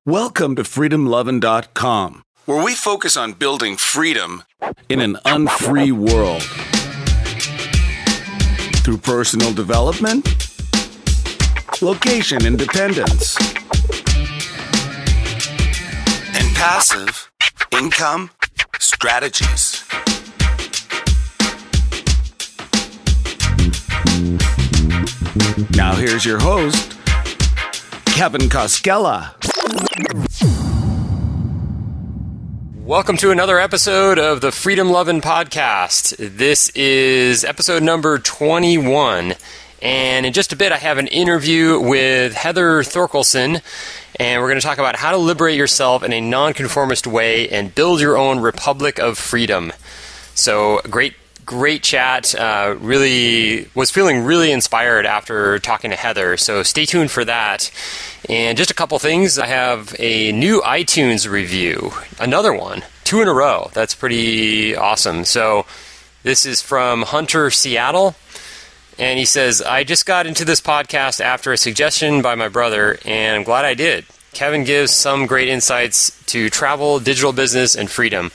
Welcome to freedomlovin.com, where we focus on building freedom in an unfree world. Through personal development, location independence, and passive income strategies. Now here's your host, Kevin Koskela. Welcome to another episode of the Freedom Lovin' Podcast. This is episode number 21, and in just a bit I have an interview with Heather Thorkelson, and we're going to talk about how to liberate yourself in a nonconformist way and build your own republic of freedom. So, great chat. Really was feeling really inspired after talking to Heather, so stay tuned for that. And just a couple things. I have a new iTunes review, another one, 2 in a row. That's pretty awesome. So this is from Hunter, Seattle, and he says, I just got into this podcast after a suggestion by my brother, and I'm glad I did. Kevin gives some great insights to travel, digital business, and freedom.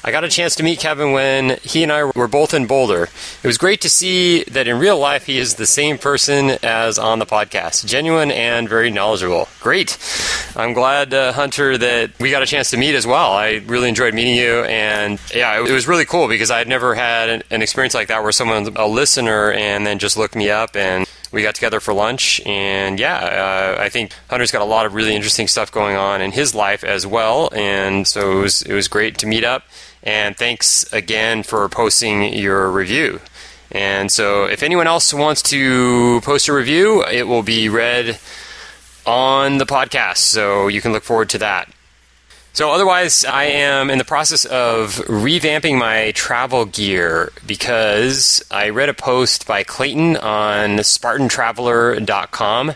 I got a chance to meet Kevin when he and I were both in Boulder. It was great to see that in real life he is the same person as on the podcast. Genuine and very knowledgeable. Great. I'm glad, Hunter, that we got a chance to meet as well. I really enjoyed meeting you, and yeah, it was really cool because I had never had an experience like that where someone's a listener and then just looked me up, and we got together for lunch, and I think Hunter's got a lot of really interesting stuff going on in his life as well, and so it was great to meet up. And thanks again for posting your review. And so if anyone else wants to post a review, it will be read on the podcast, so you can look forward to that. So otherwise, I am in the process of revamping my travel gear because I read a post by Clayton on SpartanTraveler.com,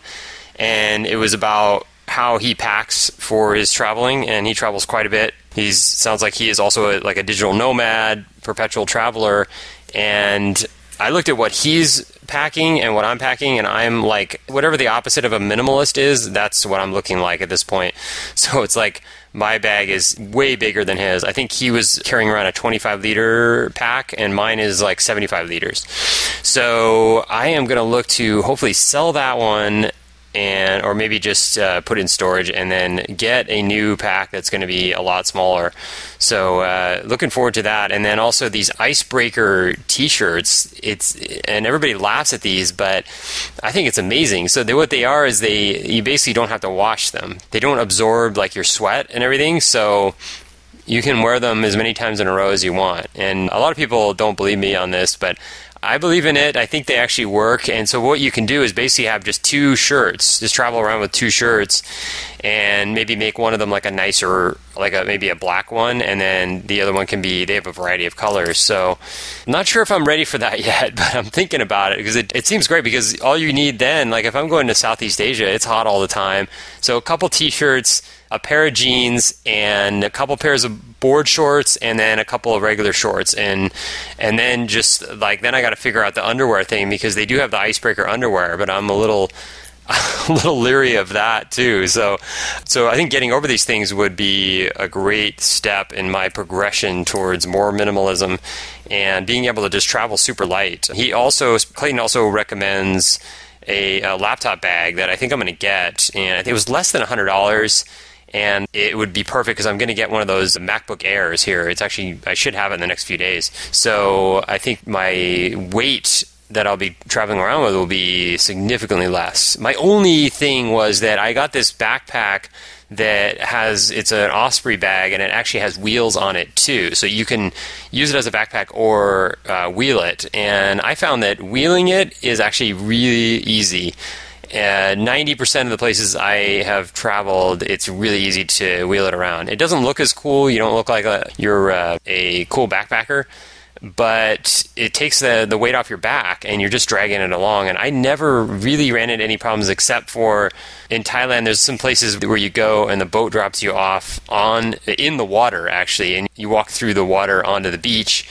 and it was about how he packs for his traveling, and he travels quite a bit. He sounds like he is also a digital nomad, perpetual traveler, and I looked at what he's packing and what I'm packing, and I'm like, whatever the opposite of a minimalist is, that's what I'm looking like at this point. So it's like my bag is way bigger than his. I think he was carrying around a 25-liter pack, and mine is like 75 liters. So I am going to look to hopefully sell that one, or maybe just put it in storage and then get a new pack that's going to be a lot smaller. So looking forward to that. And then also these icebreaker t-shirts, and everybody laughs at these, but I think it's amazing. So what they are is you basically don't have to wash them. They don't absorb like your sweat and everything, so you can wear them as many times in a row as you want. And a lot of people don't believe me on this, but I believe in it. I think they actually work. And so what you can do is basically have just 2 shirts. Just travel around with 2 shirts and maybe make one of them like a nicer, maybe a black one. And then the other one they have a variety of colors. So I'm not sure if I'm ready for that yet, but I'm thinking about it because it seems great, because all you need then, like if I'm going to Southeast Asia, it's hot all the time. So a couple t-shirts, a pair of jeans, and a couple pairs of board shorts, and then a couple of regular shorts, and then just then I got to figure out the underwear thing, because they do have the icebreaker underwear, but I'm a little leery of that too. So I think getting over these things would be a great step in my progression towards more minimalism and being able to just travel super light. Clayton also recommends a laptop bag that I think I'm going to get, and I think it was less than $100. And it would be perfect because I'm going to get one of those MacBook Airs here. I should have it in the next few days. So I think my weight that I'll be traveling around with will be significantly less. My only thing was that I got this backpack that it's an Osprey bag, and it actually has wheels on it too. So you can use it as a backpack or wheel it. And I found that wheeling it is actually really easy. 90% of the places I have traveled, it's really easy to wheel it around. It doesn't look as cool. You don't look like you're a cool backpacker, but it takes the weight off your back, and you're just dragging it along. And I never really ran into any problems, except for in Thailand, there's some places where you go and the boat drops you off in the water, actually, and you walk through the water onto the beach,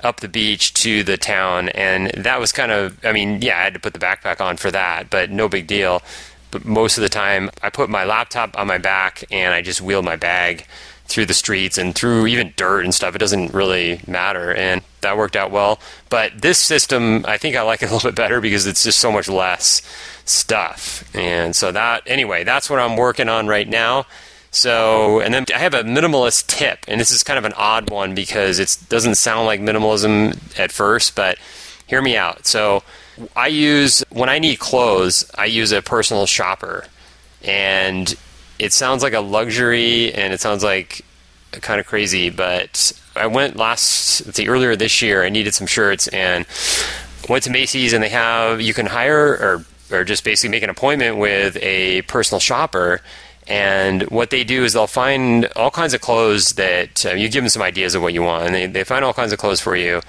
up the beach to the town, and that was kind of, I had to put the backpack on for that, but no big deal. But most of the time, I put my laptop on my back and I just wheel my bag through the streets and through even dirt and stuff. It doesn't really matter. And that worked out well. But this system, I think I like it a little bit better because it's just so much less stuff. And so that's what I'm working on right now. So, and then I have a minimalist tip, and this is kind of an odd one because it doesn't sound like minimalism at first, but hear me out. So when I need clothes, I use a personal shopper, and it sounds like a luxury and it sounds like kind of crazy, but I went earlier this year, I needed some shirts and went to Macy's, and you can hire or just basically make an appointment with a personal shopper. And what they do is they'll find all kinds of clothes that you give them some ideas of what you want, and they find all kinds of clothes for you.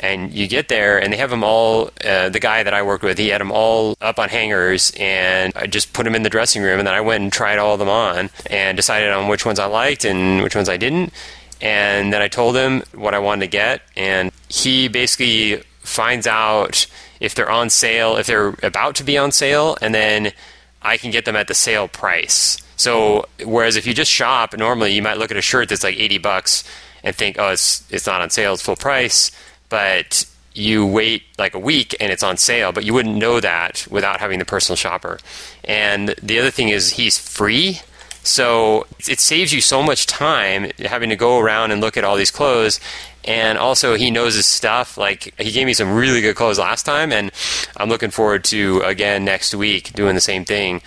And you get there, and they have them all. The guy that I worked with, he had them all up on hangers, and I just put them in the dressing room. And then I went and tried all of them on, and decided on which ones I liked and which ones I didn't. And then I told him what I wanted to get, and he basically finds out if they're on sale, if they're about to be on sale, and then I can get them at the sale price. So whereas if you just shop, normally you might look at a shirt that's like $80 and think, oh, it's not on sale, it's full price. But you wait like a week and it's on sale, but you wouldn't know that without having the personal shopper. And the other thing is he's free. So it saves you so much time having to go around and look at all these clothes. And also he knows his stuff. Like, he gave me some really good clothes last time, and I'm looking forward to, again, next week doing the same thing.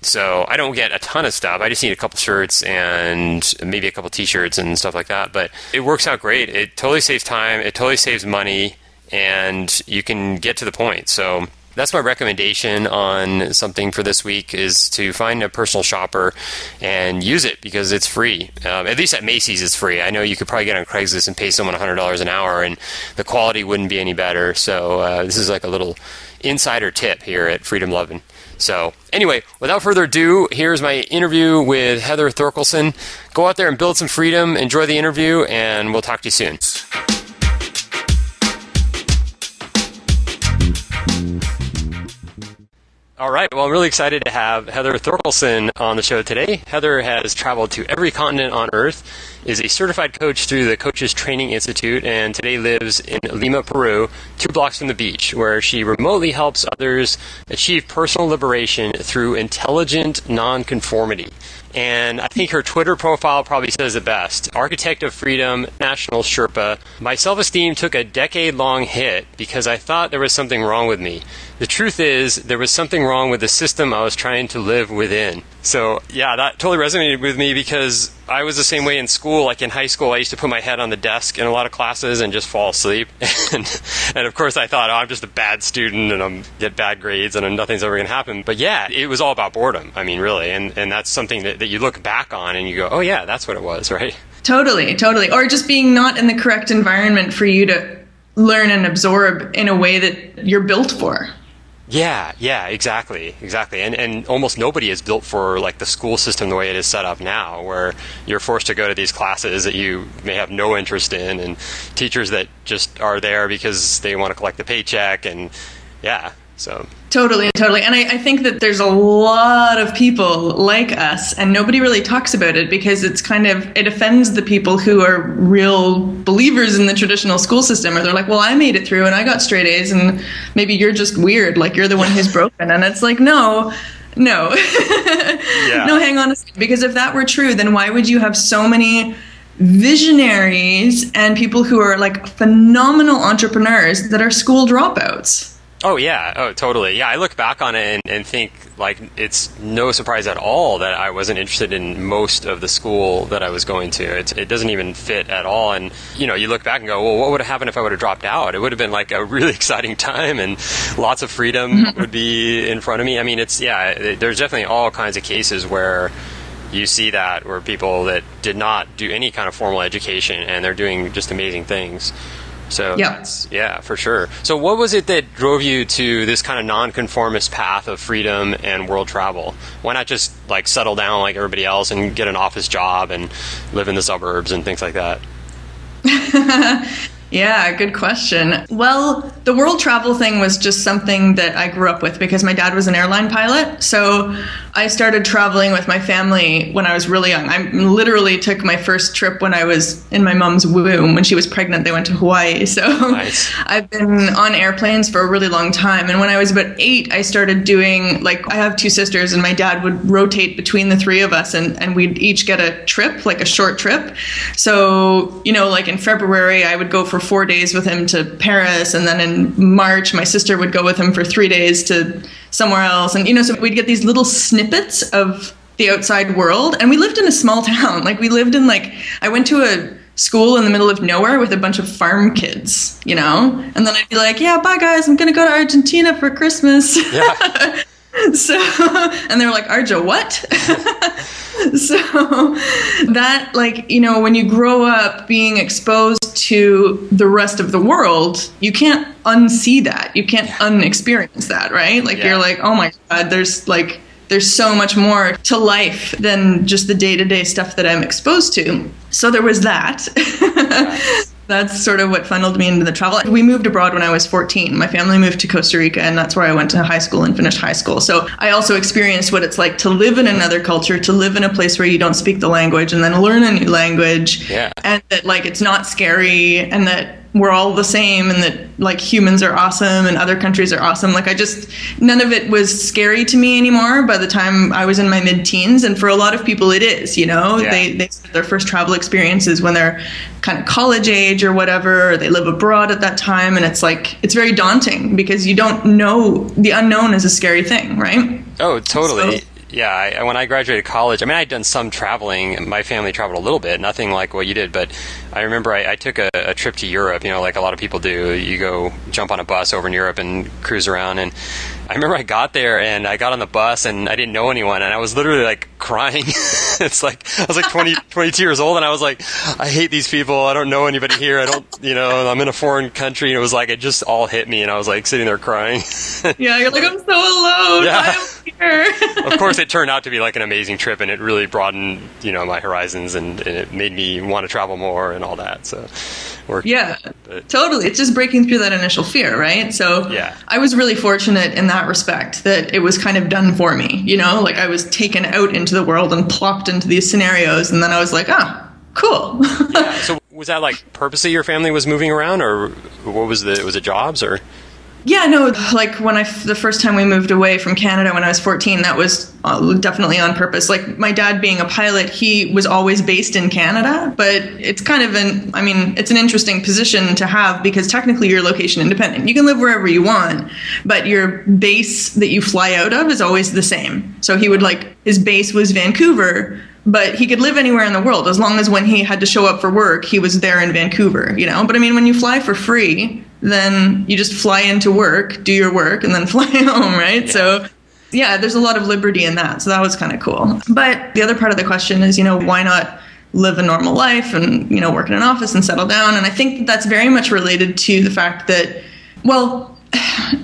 So I don't get a ton of stuff. I just need a couple shirts and maybe a couple t-shirts and stuff like that. But it works out great. It totally saves time. It totally saves money. And you can get to the point. So that's my recommendation on something for this week, is to find a personal shopper and use it because it's free. At least at Macy's it's free. I know you could probably get on Craigslist and pay someone $100 an hour and the quality wouldn't be any better. So this is like a little insider tip here at Freedom Lovin'. So anyway, without further ado, here's my interview with Heather Thorkelson. Go out there and build some freedom, enjoy the interview, and we'll talk to you soon. All right. Well, I'm really excited to have Heather Thorkelson on the show today. Heather has traveled to every continent on Earth, is a certified coach through the Coaches Training Institute, and today lives in Lima, Peru, 2 blocks from the beach, where she remotely helps others achieve personal liberation through intelligent nonconformity. And I think her Twitter profile probably says it best. Architect of Freedom, National Sherpa. My self-esteem took a decade-long hit because I thought there was something wrong with me. The truth is, there was something wrong with the system I was trying to live within. So, yeah, that totally resonated with me because I was the same way in school. Like in high school, I used to put my head on the desk in a lot of classes and just fall asleep. And of course, I thought, oh, I'm just a bad student and I'm get bad grades and nothing's ever going to happen. But yeah, it was all about boredom. I mean, really. And that's something that you look back on and you go, oh, yeah, that's what it was, right? Totally. Or just being not in the correct environment for you to learn and absorb in a way that you're built for. Yeah, exactly. And almost nobody is built for like the school system the way it is set up now, where you're forced to go to these classes that you may have no interest in, and teachers that just are there because they want to collect the paycheck, and yeah. So Totally. And I think that there's a lot of people like us, and nobody really talks about it because it offends the people who are real believers in the traditional school system, or they're like, well, I made it through and I got straight A's and maybe you're just weird, like you're the one who's broken. And it's like, no. No, hang on a second. Because if that were true, then why would you have so many visionaries and people who are like phenomenal entrepreneurs that are school dropouts? Oh, yeah. Oh, totally. Yeah, I look back on it and think, like, it's no surprise at all that I wasn't interested in most of the school that I was going to. It doesn't even fit at all. And, you look back and go, well, what would have happened if I would have dropped out? It would have been, like, a really exciting time, and lots of freedom would be in front of me. I mean, there's definitely all kinds of cases where you see that, where people that did not do any kind of formal education, and they're doing just amazing things. So, yeah, for sure. So what was it that drove you to this kind of nonconformist path of freedom and world travel? Why not just like settle down like everybody else and get an office job and live in the suburbs and things like that? Yeah, good question. Well, the world travel thing was just something that I grew up with because my dad was an airline pilot. So I started traveling with my family when I was really young. I literally took my first trip when I was in my mom's womb. When she was pregnant, they went to Hawaii. So nice. I've been on airplanes for a really long time. And when I was about 8, I started doing, like, I have 2 sisters, and my dad would rotate between the 3 of us, and we'd each get a trip, like a short trip. So, you know, like in February, I would go for 4 days with him to Paris, and then in March my sister would go with him for 3 days to somewhere else, and you know, so we'd get these little snippets of the outside world. And we lived in a small town. Like, we lived in, like, I went to a school in the middle of nowhere with a bunch of farm kids, you know, and then I'd be like, yeah, bye guys, I'm gonna go to Argentina for Christmas. Yeah. So, and they're like, Arja, what? So that, like, you know, when you grow up being exposed to the rest of the world, you can't unsee that. You can't unexperience that, right? Like, you're like, oh my God, there's so much more to life than just the day-to-day stuff that I'm exposed to. So there was that. That's sort of what funneled me into the travel. We moved abroad when I was 14. My family moved to Costa Rica, and that's where I went to high school and finished high school. So I also experienced what it's like to live in another culture, to live in a place where you don't speak the language and then learn a new language. Yeah. And that, like, it's not scary, and that we're all the same, and that, like, humans are awesome and other countries are awesome. Like, none of it was scary to me anymore by the time I was in my mid-teens. And for a lot of people it is, you know, they start their first travel experiences when they're kind of college age or whatever, or they live abroad at that time. And it's like, it's very daunting because you don't know, the unknown is a scary thing, right? Oh, totally. So, yeah, when I graduated college, I mean, I'd done some traveling. My family traveled a little bit, nothing like what you did, but I remember I took a trip to Europe, you know, like a lot of people do. You go jump on a bus over in Europe and cruise around, and I remember I got there and I got on the bus and I didn't know anyone, and I was literally like crying. It's like, I was like 22 years old, and I was like, I hate these people. I don't know anybody here. I don't, you know, I'm in a foreign country, and it was like, it just all hit me, and I was like sitting there crying. Yeah, you're like, I'm so alone. Yeah. I'm here. Of course, it turned out to be like an amazing trip, and it really broadened, you know, my horizons, and it made me want to travel more and all that. So, totally. It's just breaking through that initial fear, right? So I was really fortunate in that respect that it was kind of done for me, you know, like I was taken out into the world and plopped into these scenarios, and then I was like, cool. Yeah. So was that like purposely your family was moving around, or what was it jobs or? Yeah, no, like when the first time we moved away from Canada when I was 14, that was definitely on purpose. Like, my dad being a pilot, he was always based in Canada, but it's kind of it's an interesting position to have because technically you're location independent. You can live wherever you want, but your base that you fly out of is always the same. So he would, like, his base was Vancouver, but he could live anywhere in the world as long as when he had to show up for work, he was there in Vancouver, you know? But I mean, when you fly for free, then you just fly into work, do your work, and then fly home, right? Yeah. So, yeah, there's a lot of liberty in that. So that was kind of cool. But the other part of the question is, you know, why not live a normal life and, you know, work in an office and settle down? And I think that's very much related to the fact that, well,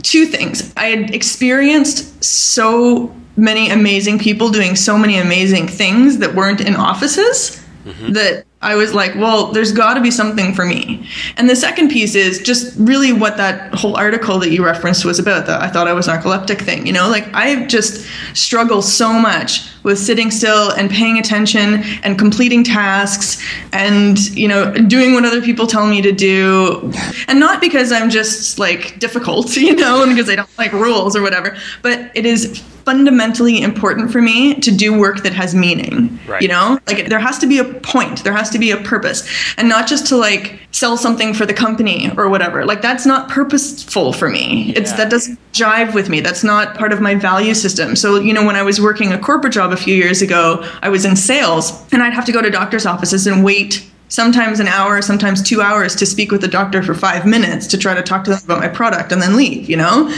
2 things. I had experienced so many amazing people doing so many amazing things that weren't in offices that I was like, well, there's got to be something for me. And the second piece is just really what that whole article that you referenced was about, the I thought I was narcoleptic thing. You know, like, I just struggle so much with sitting still and paying attention and completing tasks and, you know, doing what other people tell me to do. And not because I'm just, like, difficult, you know, and because I don't like rules or whatever, but it is fundamentally important for me to do work that has meaning, right. You know, like, there has to be a point, there has to be a purpose, and not just to, like, sell something for the company or whatever. Like, that's not purposeful for me. Yeah. That doesn't jive with me. That's not part of my value system. So, you know, when I was working a corporate job a few years ago, I was in sales, and I'd have to go to doctor's offices and wait sometimes an hour, sometimes 2 hours to speak with the doctor for 5 minutes to try to talk to them about my product and then leave, you know?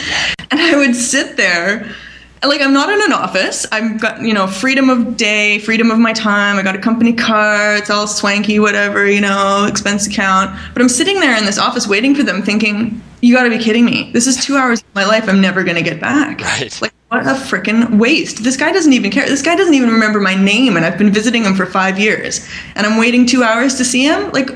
And I would sit there. Like, I'm not in an office. I've got, you know, freedom of day, freedom of my time. I got a company car. It's all swanky, whatever, you know, expense account. But I'm sitting there in this office waiting for them thinking, you got to be kidding me. This is 2 hours of my life I'm never going to get back. Right. Like, what a freaking waste. This guy doesn't even care. This guy doesn't even remember my name, and I've been visiting him for 5 years. And I'm waiting 2 hours to see him? Like,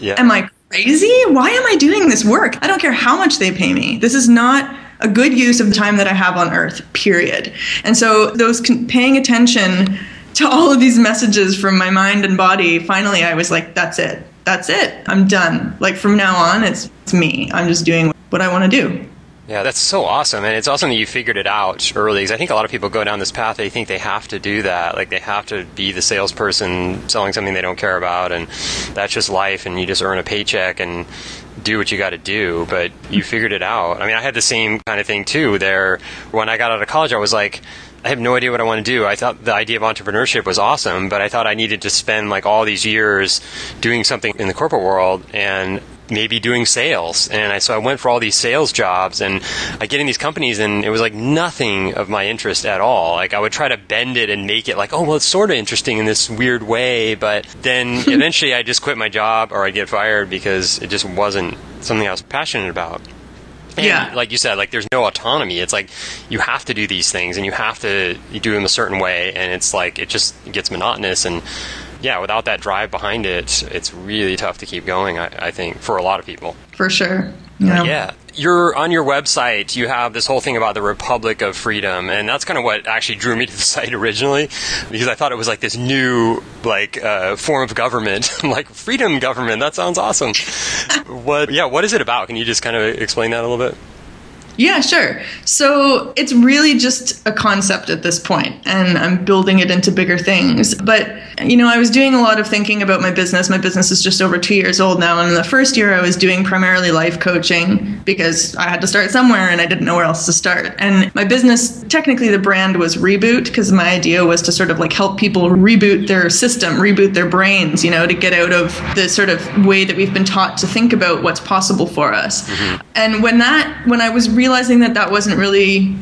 am I crazy? Why am I doing this work? I don't care how much they pay me. This is not a good use of the time that I have on earth, period. And so those paying attention to all of these messages from my mind and body, finally I was like, that's it. That's it. I'm done. Like from now on, it's me. I'm just doing what I want to do. Yeah, that's so awesome. And it's awesome that you figured it out early, because I think a lot of people go down this path, they think they have to do that. Like they have to be the salesperson selling something they don't care about, and that's just life, and you just earn a paycheck and do what you got to do. But you figured it out. I mean, I had the same kind of thing too there. When I got out of college, I was like, I have no idea what I want to do. I thought the idea of entrepreneurship was awesome, but I thought I needed to spend like all these years doing something in the corporate world and maybe doing sales. And so I went for all these sales jobs, and I get in these companies, and it was like nothing of my interest at all. Like I would try to bend it and make it like, oh, well, it's sort of interesting in this weird way. But then eventually I just quit my job or I'd get fired because it just wasn't something I was passionate about. And like you said, like there's no autonomy. It's like you have to do these things, and you have to do them a certain way, and it's like it gets monotonous. And yeah, without that drive behind it, it's really tough to keep going, I think, for a lot of people. For sure. Yeah. You're on your website, you have this whole thing about the Republic of Freedom, and that's kind of what actually drew me to the site originally, because I thought it was like this new form of government. I'm like, freedom government, that sounds awesome. What is it about? Can you just kind of explain that a little bit? Yeah, sure. So it's really just a concept at this point, and I'm building it into bigger things. But, I was doing a lot of thinking about my business. My business is just over 2 years old now. And in the first year, I was doing primarily life coaching because I had to start somewhere and I didn't know where else to start. And my business, technically the brand was Reboot, because my idea was to sort of like help people reboot their system, reboot their brains, to get out of the sort of way that we've been taught to think about what's possible for us. Mm-hmm. And when I was realizing that wasn't really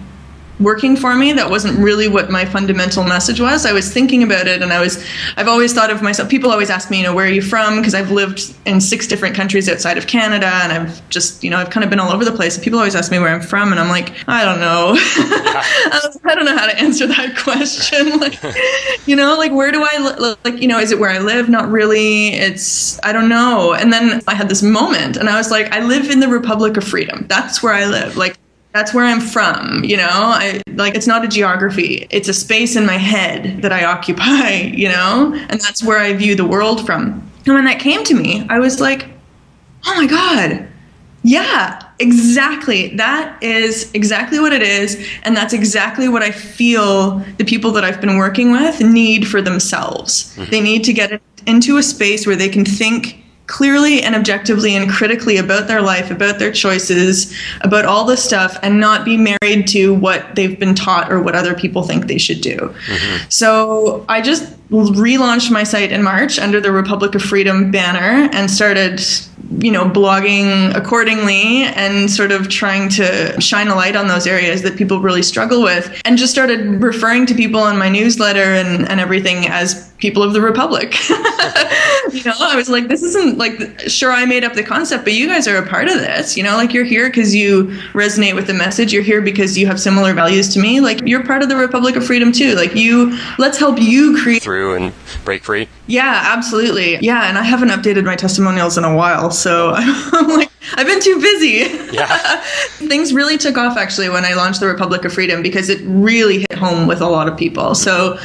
working for me, that wasn't really what my fundamental message was, I was thinking about it, and I've always thought of myself, people always ask me, where are you from? Because I've lived in 6 different countries outside of Canada, and I've just, I've kind of been all over the place. And people always ask me where I'm from, and I'm like, I don't know. I don't know how to answer that question. Where do I live? Is it where I live? Not really. I don't know. And then I had this moment, and I was like, I live in the Republic of Freedom. That's where I live. That's where I'm from, it's not a geography. It's a space in my head that I occupy, and that's where I view the world from. And when that came to me, I was like, oh my God, yeah, exactly. That is exactly what it is. And that's exactly what I feel the people that I've been working with need for themselves. Mm-hmm. They need to get into a space where they can think clearly and objectively and critically about their life, about their choices, about all this stuff, and not be married to what they've been taught or what other people think they should do. Mm-hmm. So I just relaunched my site in March under the Republic of Freedom banner and started blogging accordingly and sort of trying to shine a light on those areas that people really struggle with, and just started referring to people in my newsletter and everything as people of the Republic. I was like, this isn't sure, I made up the concept, but you guys are a part of this, you're here because you resonate with the message. You're here because you have similar values to me. You're part of the Republic of Freedom too. Let's help you create through and break free. Yeah, absolutely. Yeah. And I haven't updated my testimonials in a while. So I'm like, I've been too busy. Yeah. Things really took off actually when I launched the Republic of Freedom, because it really hit home with a lot of people. So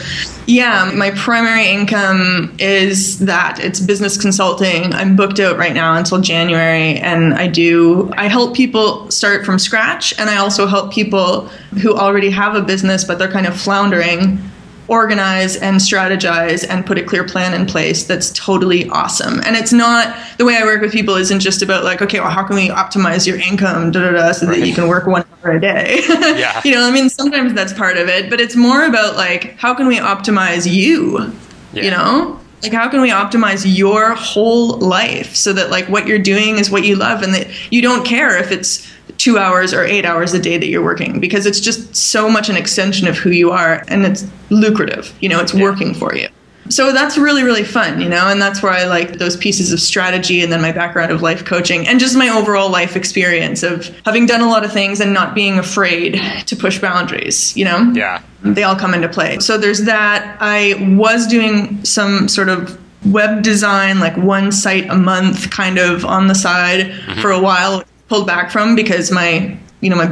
yeah, my primary income is that. It's business consulting. I'm booked out right now until January, and I help people start from scratch, and I also help people who already have a business but they're kind of floundering organize and strategize and put a clear plan in place that's totally awesome. And it's not, the way I work with people isn't just about okay, well, how can we optimize your income, so that you can work 1 hour a day. Yeah. Sometimes that's part of it, but it's more about how can we optimize you, how can we optimize your whole life so that what you're doing is what you love, and that you don't care if it's 2 hours or 8 hours a day that you're working, because it's just so much an extension of who you are, and it's lucrative, it's working for you. So that's really, really fun, and that's where I like those pieces of strategy, and then my background of life coaching and just my overall life experience of having done a lot of things and not being afraid to push boundaries, Yeah. They all come into play. So there's that. I was doing some sort of web design, like one site a month kind of on the side for a while, pulled back from because my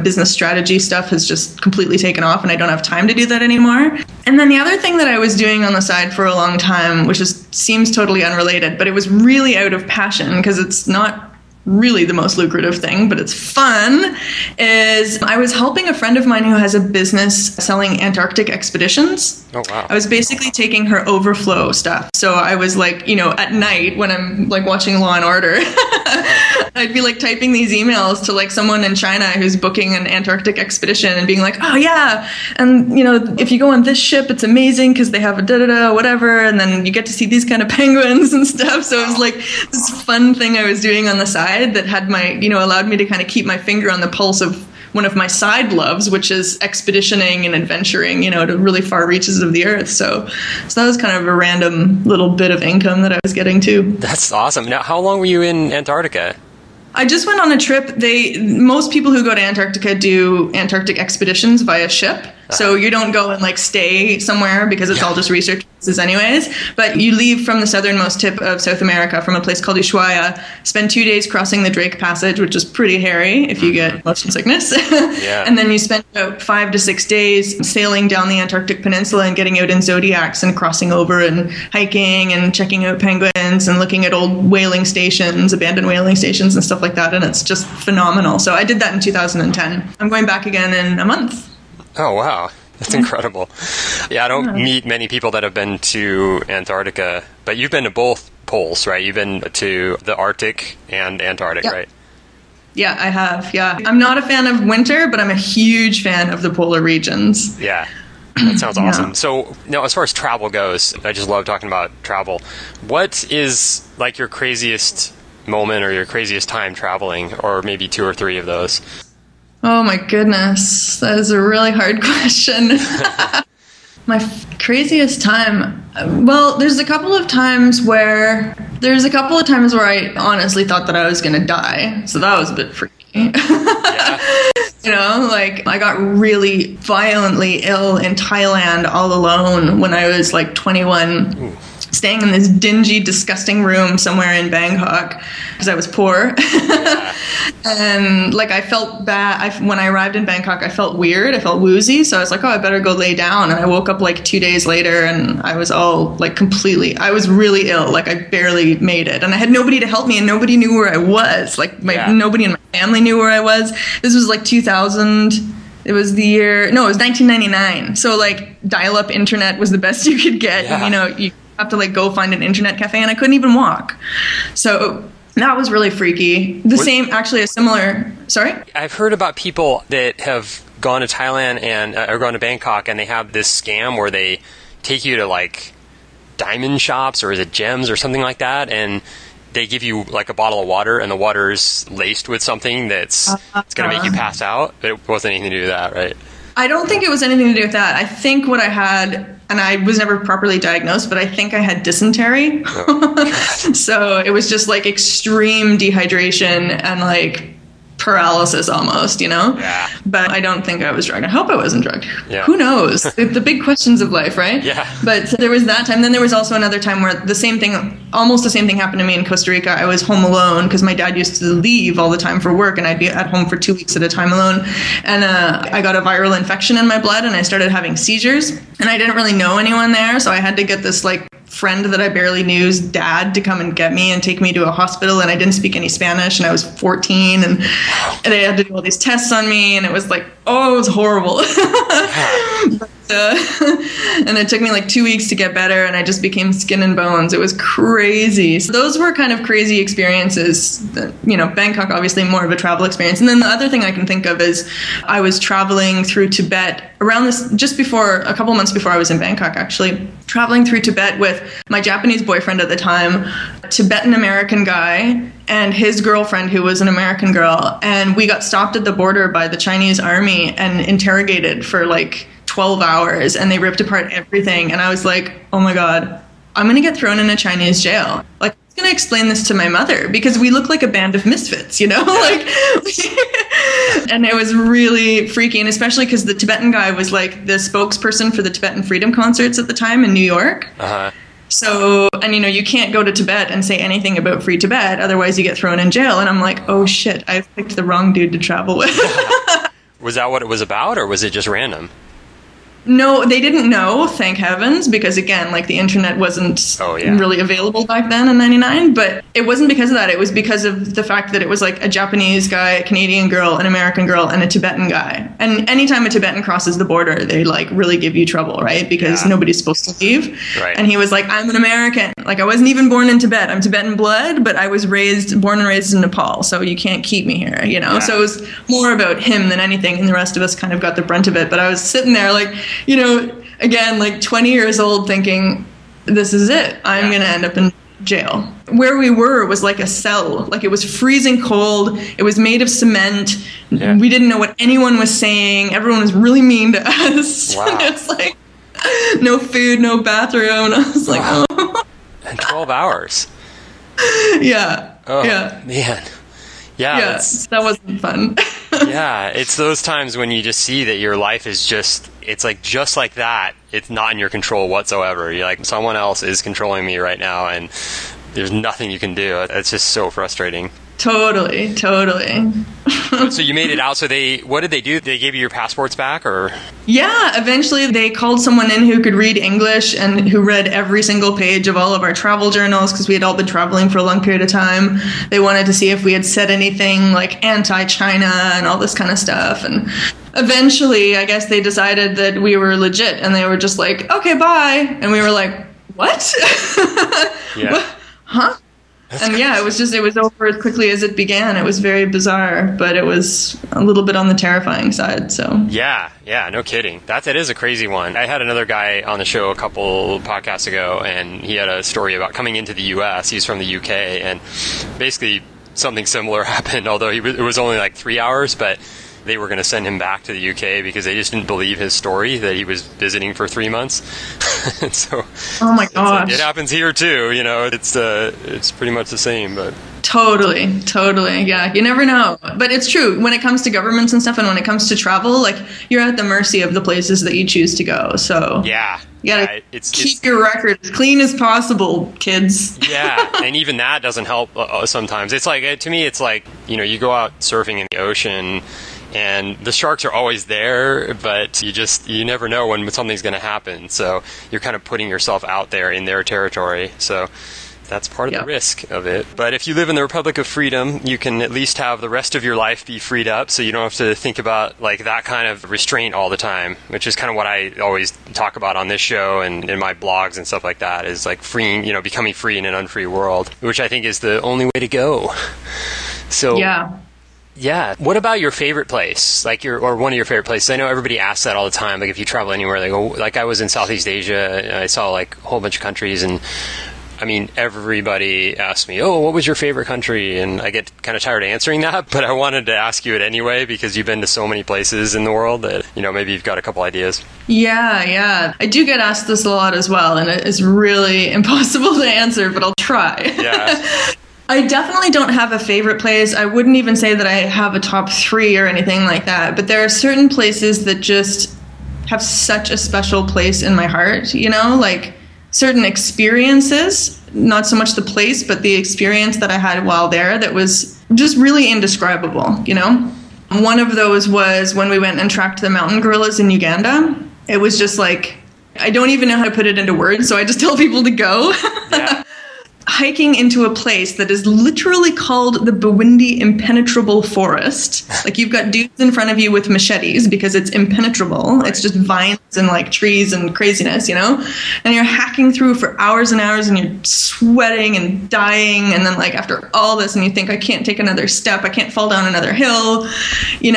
business strategy stuff has just completely taken off and I don't have time to do that anymore. And then the other thing that I was doing on the side for a long time, which seems totally unrelated, but it was really out of passion because it's not really the most lucrative thing, but it's fun, is I was helping a friend of mine who has a business selling Antarctic expeditions. Oh, wow. I was basically taking her overflow stuff. So I was like, at night when I'm like watching Law and Order, I'd be like typing these emails to like someone in China who's booking an Antarctic expedition and being like, oh yeah, and if you go on this ship, it's amazing because they have a da-da-da, whatever, and then you get to see these kind of penguins and stuff. So it was like this fun thing I was doing on the side that had allowed me to kind of keep my finger on the pulse of one of my side loves, which is expeditioning and adventuring, to really far reaches of the earth. So that was kind of a random little bit of income that I was getting too. That's awesome. Now, how long were you in Antarctica? I just went on a trip. Most people who go to Antarctica do Antarctic expeditions via ship. So you don't go and like stay somewhere because it's all just research pieces anyways. But you leave from the southernmost tip of South America from a place called Ushuaia, spend 2 days crossing the Drake Passage, which is pretty hairy if you get motion sickness. And then you spend about 5 to 6 days sailing down the Antarctic Peninsula and getting out in Zodiacs and crossing over and hiking and checking out penguins and looking at old whaling stations, abandoned whaling stations and stuff like that. And it's just phenomenal. So I did that in 2010. I'm going back again in a month. Oh, wow. That's incredible. Yeah, I don't meet many people that have been to Antarctica, but you've been to both poles, right? You've been to the Arctic and Antarctic, right? Yeah, I have. Yeah. I'm not a fan of winter, but I'm a huge fan of the polar regions. Yeah. That sounds awesome. So now, as far as travel goes, I just love talking about travel. What is like your craziest moment or your craziest time traveling, or maybe 2 or 3 of those? Oh my goodness, that is a really hard question. My craziest time, well, there's a couple of times where I honestly thought that I was going to die. So that was a bit freaky. Like I got really violently ill in Thailand all alone when I was like 21. Ooh. Staying in this dingy, disgusting room somewhere in Bangkok because I was poor. And like I felt bad. When I arrived in Bangkok, I felt weird. I felt woozy. So I was like, oh, I better go lay down. And I woke up like 2 days later and I was all like I was really ill. Like I barely made it. And I had nobody to help me and nobody knew where I was. Like nobody in my family knew where I was. This was like 2000. It was it was 1999. So like dial-up internet was the best you could get. Yeah. And, you have to like go find an internet cafe and I couldn't even walk. So that was really freaky. Sorry? I've heard about people that have gone to Thailand or gone to Bangkok and they have this scam where they take you to like diamond shops or is it gems or something like that, and they give you like a bottle of water and the water's laced with something it's going to make you pass out, but it wasn't anything to do with that, right? I don't think it was anything to do with that. I think what I had, and I was never properly diagnosed, but I think I had dysentery. Oh, so it was just like extreme dehydration and like paralysis almost, Yeah. But I don't think I was drugged. I hope I wasn't drugged. Yeah. Who knows? The big questions of life, right? Yeah. But there was that time. Then there was also another time where almost the same thing happened to me in Costa Rica. I was home alone because my dad used to leave all the time for work and I'd be at home for 2 weeks at a time alone. And I got a viral infection in my blood and I started having seizures and I didn't really know anyone there. So I had to get this like friend that I barely knew's dad to come and get me and take me to a hospital, and I didn't speak any Spanish and I was 14 and they had to do all these tests on me and it was like, it was horrible. And it took me like 2 weeks to get better and I just became skin and bones. It was crazy. So those were kind of crazy experiences. Bangkok obviously more of a travel experience. And then the other thing I can think of is I was traveling through Tibet around a couple months before I was in Bangkok actually, traveling through Tibet with my Japanese boyfriend at the time, a Tibetan American guy, and his girlfriend who was an American girl. And we got stopped at the border by the Chinese army and interrogated for like 12 hours and they ripped apart everything. And I was like, oh my God, I'm going to get thrown in a Chinese jail. Like, I was going to explain this to my mother because we look like a band of misfits, And it was really freaky. And especially because the Tibetan guy was like the spokesperson for the Tibetan freedom concerts at the time in New York. So, and you can't go to Tibet and say anything about free Tibet, otherwise you get thrown in jail. And I'm like, oh shit, I've picked the wrong dude to travel with. Was that what it was about, or was it just random? No, they didn't know, thank heavens, because again, like the internet wasn't really available back then in 99, but it wasn't because of that. It was because of the fact that it was like a Japanese guy, a Canadian girl, an American girl, and a Tibetan guy. And anytime a Tibetan crosses the border, they like really give you trouble, right? Because nobody's supposed to leave. Right. And he was like, I'm an American. Like I wasn't even born in Tibet. I'm Tibetan blood, but I was born and raised in Nepal, so you can't keep me here, Yeah. So it was more about him than anything, and the rest of us kind of got the brunt of it. But I was sitting there like, again, like 20 years old thinking, this is it. I'm going to end up in jail. Where we were was like a cell. Like it was freezing cold. It was made of cement. Yeah. We didn't know what anyone was saying. Everyone was really mean to us. Wow. It's like no food, no bathroom. And I was like, oh. And 12 hours. Yeah. Oh, yeah. Man. Yeah. That wasn't fun. Yeah, it's those times when you just see that your life is just like that. It's not in your control whatsoever. You're like, someone else is controlling me right now, and there's nothing you can do. It's just so frustrating. Totally. So you made it out. So what did they do? They gave you your passports back, or? Yeah, eventually they called someone in who could read English and who read every single page of all of our travel journals, because we had all been traveling for a long period of time. They wanted to see if we had said anything like anti-China and all this kind of stuff. And eventually, I guess they decided that we were legit, and they were just like, okay, bye. And we were like, what? Yeah. What? Huh? And yeah, it was over as quickly as it began. It was very bizarre, but it was a little bit on the terrifying side. So yeah, no kidding. That is a crazy one. I had another guy on the show a couple podcasts ago, and he had a story about coming into the U.S. He's from the UK, and basically something similar happened. Although it was only like 3 hours, but they were going to send him back to the UK because they just didn't believe his story that he was visiting for 3 months. And so, oh my gosh, it happens here too. It's pretty much the same, but totally. Yeah, you never know, but it's true when it comes to governments and stuff, and when it comes to travel, like you're at the mercy of the places that you choose to go. So yeah. You gotta keep your record as clean as possible, kids. Yeah, and even that doesn't help sometimes. It's like, to me, it's like, you go out surfing in the ocean, and the sharks are always there, but you never know when something's going to happen. So you're kind of putting yourself out there in their territory. So that's part of the risk of it. But if you live in the Republic of Freedom, you can at least have the rest of your life be freed up, so you don't have to think about like that kind of restraint all the time, which is kind of what I always talk about on this show and in my blogs and stuff like that, is like freeing, becoming free in an unfree world, which I think is the only way to go. So yeah. What about your favorite place, or one of your favorite places? I know everybody asks that all the time. Like if you travel anywhere, they go, like I was in Southeast Asia, I saw like a whole bunch of countries, and I mean, everybody asks me, oh, what was your favorite country? And I get kind of tired of answering that, but I wanted to ask you it anyway, because you've been to so many places in the world that, maybe you've got a couple ideas. Yeah. I do get asked this a lot as well, and it's really impossible to answer, but I'll try. Yeah. I definitely don't have a favorite place. I wouldn't even say that I have a top 3 or anything like that, but there are certain places that just have such a special place in my heart, like certain experiences, not so much the place, but the experience that I had while there that was just really indescribable, One of those was when we went and tracked the mountain gorillas in Uganda. It was just like, I don't even know how to put it into words, so I just tell people to go. Yeah. Hiking into a place that is literally called the Bwindi Impenetrable Forest. Like you've got dudes in front of you with machetes because it's impenetrable. Right. It's just vines and like trees and craziness, and you're hacking through for hours and hours, and you're sweating and dying. And then like after all this, and you think, I can't take another step, I can't fall down another hill,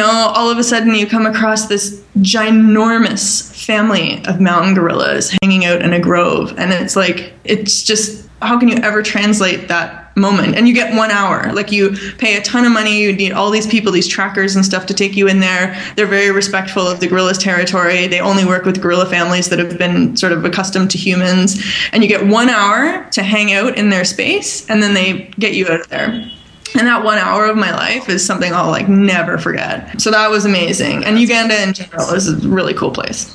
all of a sudden you come across this ginormous family of mountain gorillas hanging out in a grove. And it's just, how can you ever translate that moment? And you get 1 hour. Like you pay a ton of money. You need all these people, these trackers and stuff to take you in there. They're very respectful of the gorillas' territory. They only work with gorilla families that have been sort of accustomed to humans. And you get 1 hour to hang out in their space, and then they get you out of there. And that 1 hour of my life is something I'll like never forget. So that was amazing. And Uganda in general is a really cool place.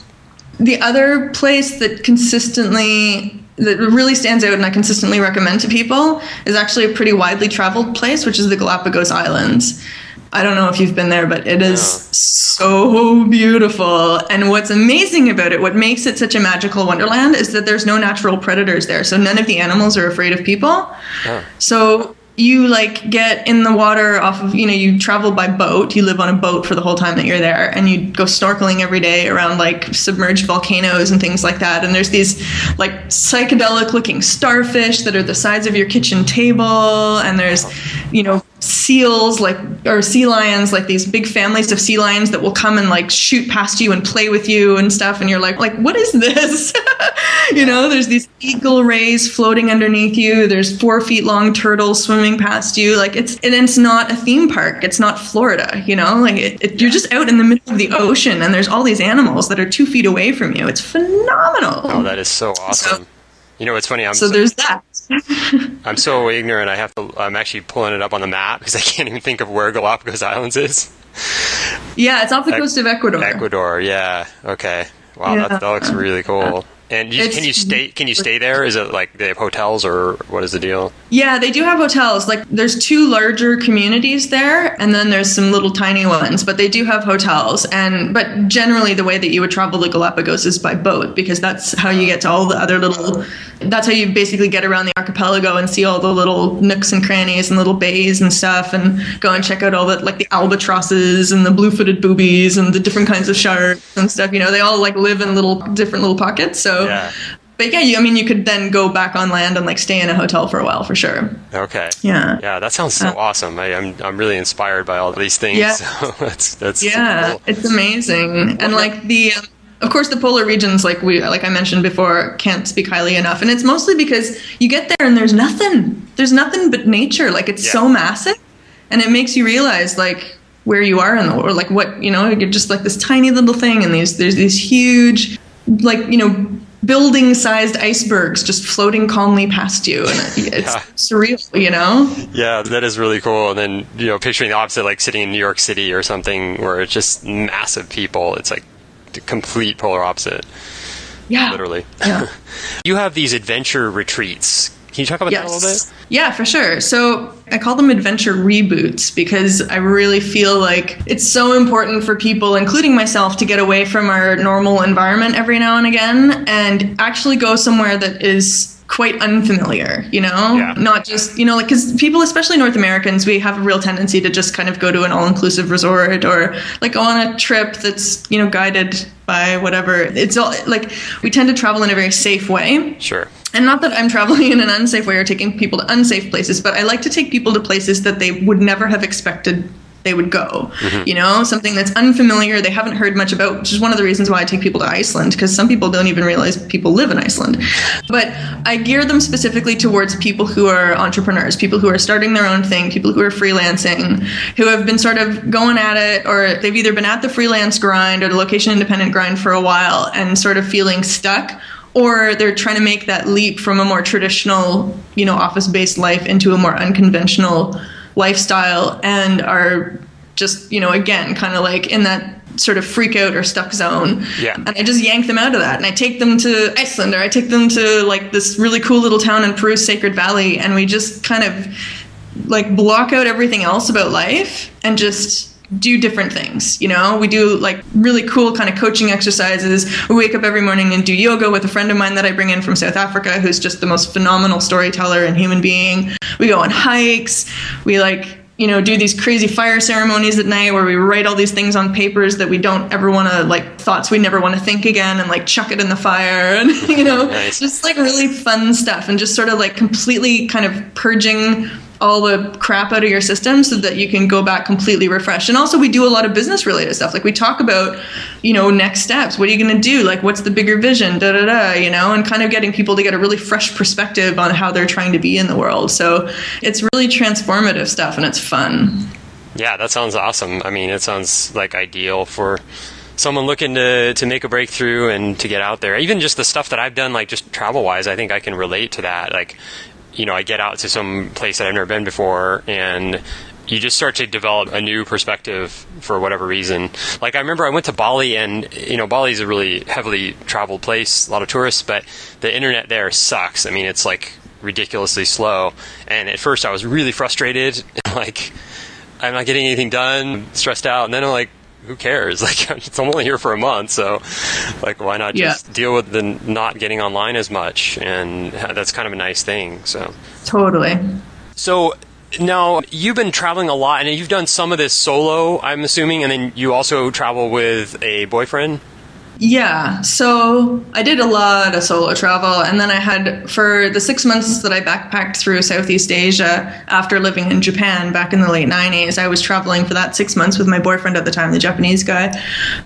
The other place that consistently that really stands out and I consistently recommend to people is actually a pretty widely traveled place, which is the Galapagos Islands. I don't know if you've been there, but it is so beautiful. And what's amazing about it, what makes it such a magical wonderland, is that there's no natural predators there. So none of the animals are afraid of people. So you like get in the water off of, you travel by boat, you live on a boat for the whole time that you're there, and you go snorkeling every day around like submerged volcanoes and things like that. And there's these like psychedelic looking starfish that are the size of your kitchen table. And there's, seals or sea lions, like these big families of sea lions that will come and like shoot past you and play with you and stuff. And you're like, what is this? There's these eagle rays floating underneath you. There's 4 feet long turtles swimming past you. Like it's not a theme park. It's not Florida, you're just out in the middle of the ocean and there's all these animals that are 2 feet away from you. It's phenomenal. Oh, that is so awesome. It's funny. There's that. I'm so ignorant. I'm actually pulling it up on the map because I can't even think of where Galapagos Islands is. Yeah, it's off the coast of Ecuador. Ecuador, yeah. Okay. Wow, yeah. That looks really cool. And can you stay there? Is it like they have hotels or what is the deal? Yeah, they do have hotels. Like there's 2 larger communities there and then there's some little tiny ones, but they do have hotels. But generally the way that you would travel to Galapagos is by boat because that's how you get to all the other that's how you basically get around the archipelago and see all the little nooks and crannies and little bays and stuff and go and check out all the albatrosses and the blue-footed boobies and the different kinds of sharks and stuff. They all like live in different little pockets. So yeah. But yeah, you could then go back on land and like stay in a hotel for a while for sure. Okay. Yeah. Yeah, that sounds so awesome. I'm really inspired by all these things. Yeah. So that's yeah, cool. It's amazing. And like of course, the polar regions, like I mentioned before, can't speak highly enough. And it's mostly because you get there and there's nothing. There's nothing but nature. Like it's so massive, and it makes you realize like where you are in the world. Like what you're just like this tiny little thing, and there's these huge, like building-sized icebergs just floating calmly past you, and it's surreal. Yeah, that is really cool. And then picturing the opposite, like sitting in New York City or something, where it's just massive people. It's like the complete polar opposite. Yeah. Literally. Yeah. You have these adventure retreats. Can you talk about that a little bit? Yeah, for sure. So I call them adventure reboots because I really feel like it's so important for people, including myself, to get away from our normal environment every now and again and actually go somewhere that is quite unfamiliar, not just, because people, especially North Americans, we have a real tendency to just kind of go to an all-inclusive resort or like go on a trip that's, guided by whatever. It's all like we tend to travel in a very safe way. Sure. And not that I'm traveling in an unsafe way or taking people to unsafe places, but I like to take people to places that they would never have expected they would go, something that's unfamiliar, they haven't heard much about, which is one of the reasons why I take people to Iceland, because some people don't even realize people live in Iceland. But I gear them specifically towards people who are entrepreneurs, people who are starting their own thing, people who are freelancing, who have been sort of going at it, or they've either been at the freelance grind or the location independent grind for a while and sort of feeling stuck, or they're trying to make that leap from a more traditional, office-based life into a more unconventional lifestyle and are just, again, kind of like in that sort of freak out or stuck zone. Yeah. And I just yank them out of that. And I take them to Iceland, or I take them to like this really cool little town in Peru's Sacred Valley. And we just kind of like block out everything else about life and just do different things. We do like really cool kind of coaching exercises. We wake up every morning and do yoga with a friend of mine that I bring in from South Africa, who's just the most phenomenal storyteller and human being. We go on hikes. We do these crazy fire ceremonies at night where we write all these things on papers that we don't ever want to, thoughts we never want to think again, and chuck it in the fire. And, Nice. Just really fun stuff, and just sort of completely kind of purging all the crap out of your system so that you can go back completely refreshed. And also we do a lot of business related stuff. We talk about, next steps. What are you going to do? What's the bigger vision? And kind of getting people to get a really fresh perspective on how they're trying to be in the world. So it's really transformative stuff, and it's fun. Yeah, that sounds awesome. I mean, it sounds like ideal for someone looking to make a breakthrough and to get out there. Even just the stuff that I've done, just travel wise, I think I can relate to that. I get out to some place that I've never been before, and you just start to develop a new perspective for whatever reason. Like I remember I went to Bali, and Bali is a really heavily traveled place, a lot of tourists, but the internet there sucks. I mean, it's like ridiculously slow. And at first I was really frustrated, like I'm not getting anything done, stressed out. And then I'm like, who cares? Like, I'm only here for a month, so like, why not just deal with the not getting online as much? And that's kind of a nice thing. So totally. So now you've been traveling a lot, and you've done some of this solo, I'm assuming, and then you also travel with a boyfriend. Yeah, so I did a lot of solo travel, and then I had, for the 6 months that I backpacked through Southeast Asia after living in Japan back in the late 90s, I was traveling for that 6 months with my boyfriend at the time, the Japanese guy.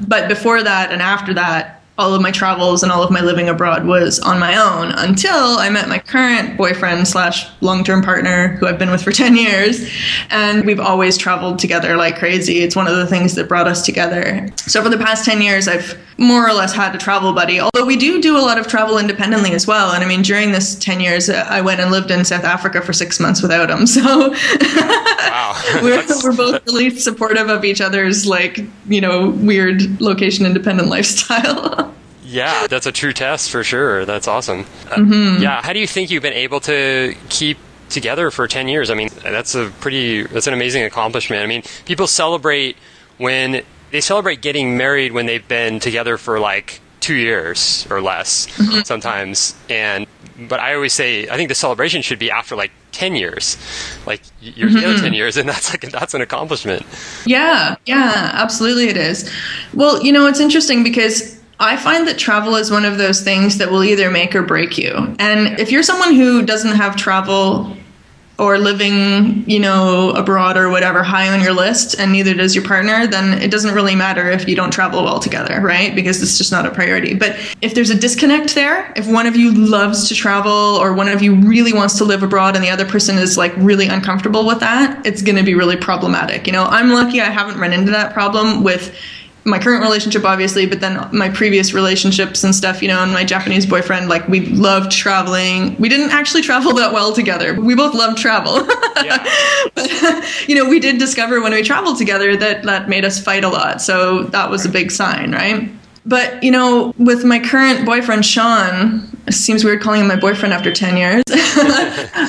But before that and after that, all of my travels and all of my living abroad was on my own until I met my current boyfriend / long-term partner, who I've been with for 10 years. And we've always traveled together like crazy. It's one of the things that brought us together. So for the past 10 years, I've more or less had a travel buddy, although we do a lot of travel independently as well. And I mean, during this 10 years, I went and lived in South Africa for 6 months without him. So wow. we're both really supportive of each other's, weird location independent lifestyle. Yeah, that's a true test for sure. That's awesome. Yeah, how do you think you've been able to keep together for 10 years? I mean, that's an amazing accomplishment. I mean, people celebrate getting married when they've been together for like 2 years or less sometimes. But I always say, I think the celebration should be after like 10 years. Like you're together 10 years, and that's an accomplishment. Yeah, absolutely it is. Well, it's interesting because I find that travel is one of those things that will either make or break you. And if you're someone who doesn't have travel or living, abroad or whatever high on your list, and neither does your partner, then it doesn't really matter if you don't travel well together, right? Because it's just not a priority. But if there's a disconnect there, if one of you loves to travel or one of you really wants to live abroad and the other person is like really uncomfortable with that, it's going to be really problematic. I'm lucky I haven't run into that problem with my current relationship, obviously, but then my previous relationships and stuff, and my Japanese boyfriend, like we loved traveling. We didn't actually travel that well together. We both loved travel. Yeah. But, we did discover when we traveled together that made us fight a lot. So that was a big sign, right? But, with my current boyfriend, Sean, it seems weird calling him my boyfriend after 10 years.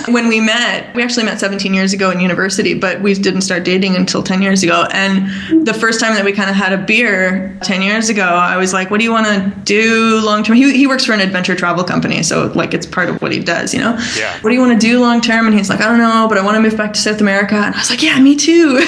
When we actually met 17 years ago in university, but we didn't start dating until 10 years ago. And the first time that we kind of had a beer 10 years ago, I was like, what do you want to do long term? He works for an adventure travel company, so like it's part of what he does, Yeah. What do you want to do long term? And he's like, I don't know, but I want to move back to South America. And I was like, yeah, me too.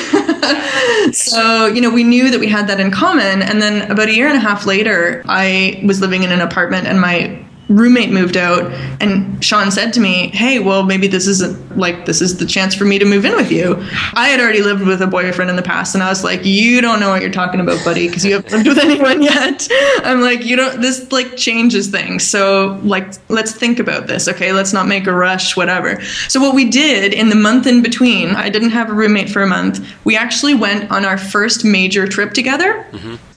So, we knew that we had that in common. And then about a year and a half later, I was living in an apartment and my roommate moved out, and Sean said to me, hey, well, maybe this is the chance for me to move in with you. I had already lived with a boyfriend in the past, and I was like, you don't know what you're talking about, buddy, because you haven't lived with anyone yet. I'm like, this like changes things. So like, let's think about this. Okay. Let's not make a rush, whatever. So what we did in the month in between, I didn't have a roommate for a month. We actually went on our first major trip together.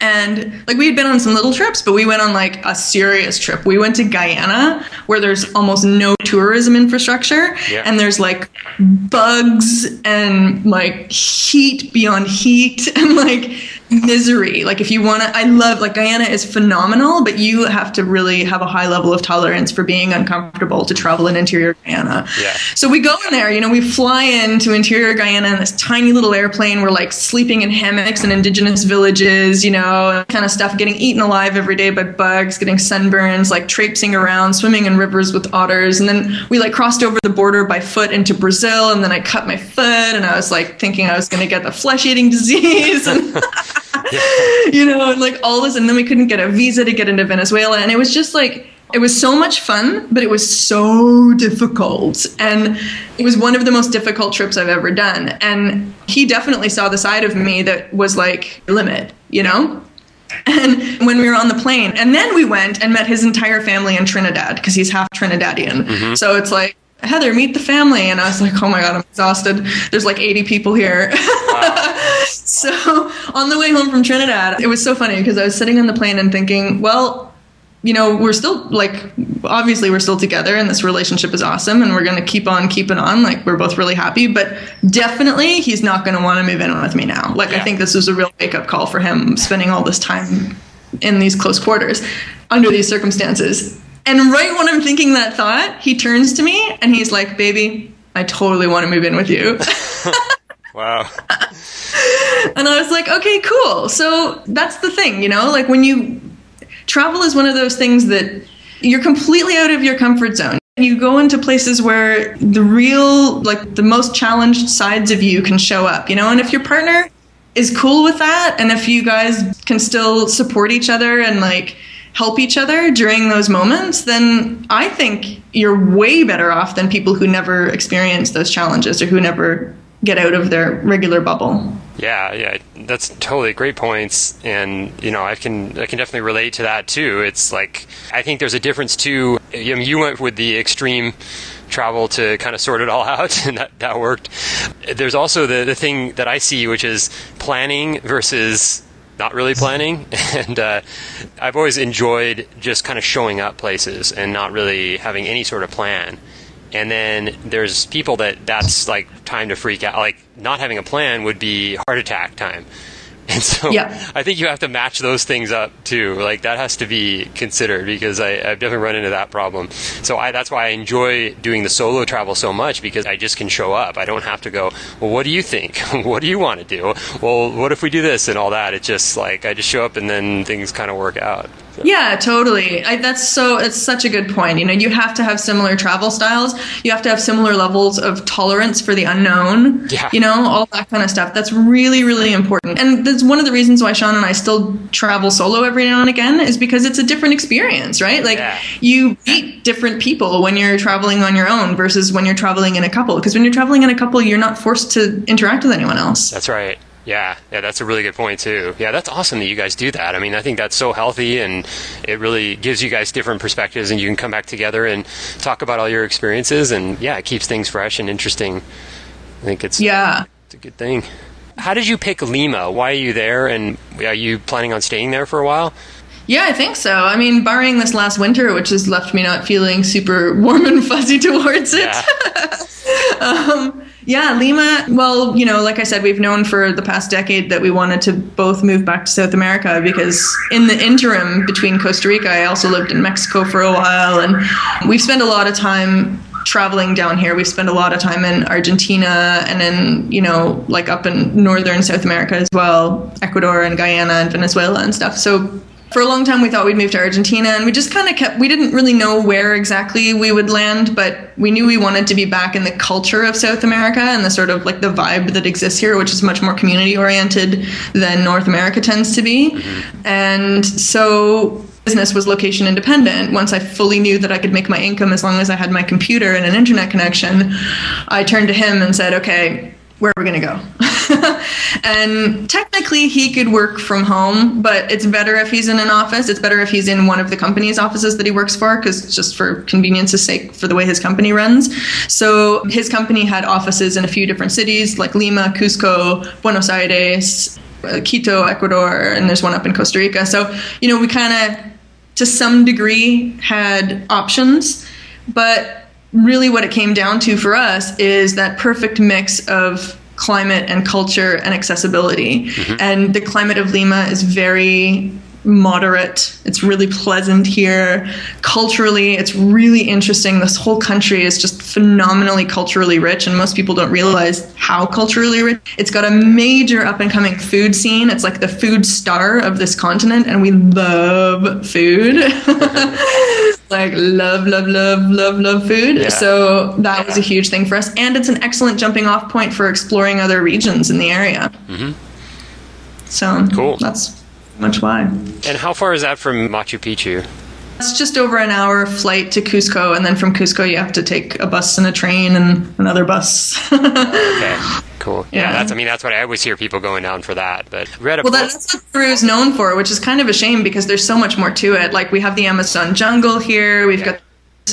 And like we had been on some little trips, but we went on like a serious trip. We went to Guyana, where there's almost no tourism infrastructure, and there's like bugs and like heat beyond heat and like misery. Like if you want to, Guyana is phenomenal, but you have to really have a high level of tolerance for being uncomfortable to travel in interior Guyana. Yeah. So we go in there, we fly into interior Guyana in this tiny little airplane. We're like sleeping in hammocks in indigenous villages, kind of stuff, getting eaten alive every day by bugs, getting sunburns, like traipsing around, swimming in rivers with otters. And then we like crossed over the border by foot into Brazil. And then I cut my foot and I was like thinking I was going to get the flesh-eating disease. And and like all this, and then we couldn't get a visa to get into Venezuela. And it was just like, it was so much fun, but it was so difficult. And it was one of the most difficult trips I've ever done. And he definitely saw the side of me that was like, limit, And when we were on the plane, and then we went and met his entire family in Trinidad, because he's half Trinidadian. So it's like, Heather, meet the family. And I was like, oh my God, I'm exhausted. There's like 80 people here. Wow. So on the way home from Trinidad, it was so funny because I was sitting on the plane and thinking, well, we're still obviously we're still together and this relationship is awesome and we're going to keep on keeping on. Like, we're both really happy, but definitely he's not going to want to move in with me now. Like, I think this was a real wake up call for him, spending all this time in these close quarters under these circumstances. And right when I'm thinking that thought, he turns to me and he's like, baby, I totally want to move in with you. Wow. And I was like, okay, cool. So that's the thing, like when travel is one of those things that you're completely out of your comfort zone. You go into places where the real, the most challenged sides of you can show up, and if your partner is cool with that, and if you guys can still support each other and help each other during those moments, then I think you're way better off than people who never experience those challenges or who never get out of their regular bubble. Yeah, that's totally great points, and I can definitely relate to that too. It's like, I think there's a difference too. You went with the extreme travel to kind of sort it all out, and that worked. There's also the thing that I see, which is planning versus not really planning, and I've always enjoyed just kind of showing up places and not really having any sort of plan. And then there's people that's like time to freak out. Like, not having a plan would be heart attack time. And so I think you have to match those things up too. Like, that has to be considered, because I've definitely run into that problem. So that's why I enjoy doing the solo travel so much, because I just can show up. I don't have to go, well, what do you think? What do you want to do? Well, what if we do this and all that? It's just like, I just show up and then things kind of work out. So. Yeah, totally. It's such a good point. You have to have similar travel styles. You have to have similar levels of tolerance for the unknown. Yeah. All that kind of stuff. That's really, really important. And that's one of the reasons why Sean and I still travel solo every now and again, is because it's a different experience, right? You meet different people when you're traveling on your own versus when you're traveling in a couple. Because when you're traveling in a couple, you're not forced to interact with anyone else. That's right. Yeah, that's a really good point too. Yeah, that's awesome that you guys do that. I mean, I think that's so healthy, and it really gives you guys different perspectives, and you can come back together and talk about all your experiences, and it keeps things fresh and interesting. I think it's a good thing. How did you pick Lima? Why are you there, and are you planning on staying there for a while? Yeah, I think so. I mean, barring this last winter, which has left me not feeling super warm and fuzzy towards it. Lima, well, like I said, we've known for the past decade that we wanted to both move back to South America, because in the interim between Costa Rica, I also lived in Mexico for a while, and we've spent a lot of time traveling down here. We've spent a lot of time in Argentina and in, up in northern South America as well, Ecuador and Guyana and Venezuela and stuff. So for a long time, we thought we'd move to Argentina, and we just kind of we didn't really know where exactly we would land, but we knew we wanted to be back in the culture of South America and the sort of the vibe that exists here, which is much more community oriented than North America tends to be. Mm-hmm. And so business was location independent. Once I fully knew that I could make my income as long as I had my computer and an internet connection, I turned to him and said, okay, where are we going to go? And technically he could work from home, but it's better if he's in an office. It's better if he's in one of the company's offices that he works for, because just for convenience's sake, for the way his company runs. So his company had offices in a few different cities, like Lima, Cusco, Buenos Aires, Quito, Ecuador, and there's one up in Costa Rica. So, we kind of, to some degree, had options, but really what it came down to for us is that perfect mix of climate and culture and accessibility. Mm-hmm. And the climate of Lima is very moderate. It's really pleasant here. Culturally, it's really interesting. This whole country is just phenomenally culturally rich, and most people don't realize how culturally rich. It's got a major up-and-coming food scene. It's like the food star of this continent, and we love food. Love food. Yeah. So that was a huge thing for us, and it's an excellent jumping off point for exploring other regions in the area. Mm-hmm. So cool. That's much why. And how far is that from Machu Picchu? It's just over an hour flight to Cusco, and then from Cusco you have to take a bus and a train and another bus. Okay, cool. Yeah, that's what I always hear people going down for that. But that's what Peru is known for, which is kind of a shame because there's so much more to it. Like, we have the Amazon jungle here, we've got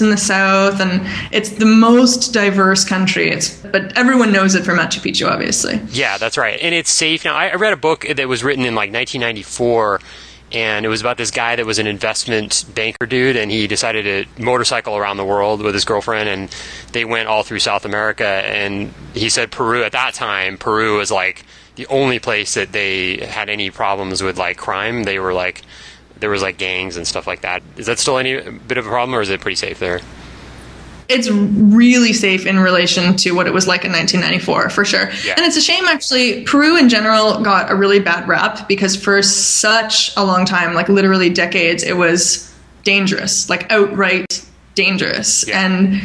in the south, and it's the most diverse country. But everyone knows it for Machu Picchu, obviously. Yeah, that's right. And it's safe now. I read a book that was written in 1994, And it was about this guy that was an investment banker dude, and he decided to motorcycle around the world with his girlfriend, and they went all through South America. And he said Peru, at that time, Peru was like the only place that they had any problems with like crime. They were like, there was like gangs and stuff like that. Is that still any bit of a problem, or is it pretty safe there? It's really safe in relation to what it was like in 1994, for sure. Yeah. And it's a shame, actually. Peru in general got a really bad rap because for such a long time, like literally decades, it was dangerous, like outright dangerous. Yeah. And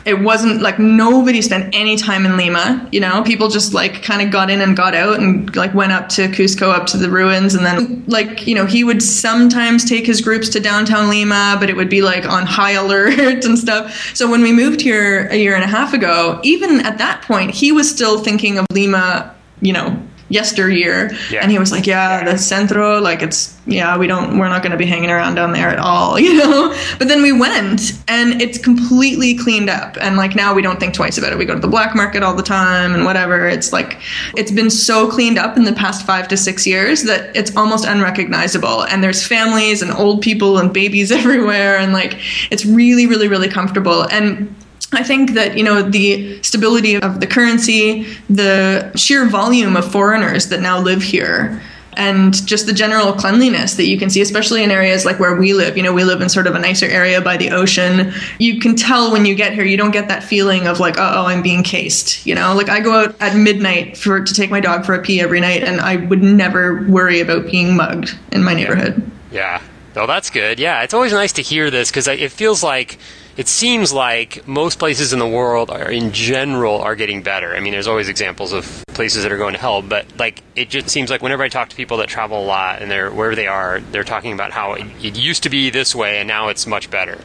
it wasn't like nobody spent any time in Lima, you know, people just like kind of got in and got out and like went up to Cusco, up to the ruins. And then like, you know, he would sometimes take his groups to downtown Lima, but it would be like on high alert and stuff. So when we moved here a year and a half ago, even at that point, he was still thinking of Lima, you know, yesteryear. Yeah. And he was like, the centro, like we're not going to be hanging around down there at all, you know? But then we went and it's completely cleaned up. And like now we don't think twice about it. We go to the black market all the time and whatever. It's like, it's been so cleaned up in the past 5 to 6 years that it's almost unrecognizable. And there's families and old people and babies everywhere. And like, it's really, really, really comfortable. And I think that, you know, the stability of the currency, the sheer volume of foreigners that now live here, and just the general cleanliness that you can see, especially in areas like where we live. You know, we live in sort of a nicer area by the ocean. You can tell when you get here, you don't get that feeling of like, oh, I'm being cased. You know, like I go out at midnight to take my dog for a pee every night, and I would never worry about being mugged in my neighborhood. Yeah. Oh, that's good. Yeah, it's always nice to hear this because it seems like most places in the world in general are getting better. I mean, there's always examples of places that are going to hell, but like it just seems like whenever I talk to people that travel a lot and they're wherever they are, they're talking about how it used to be this way and now it's much better.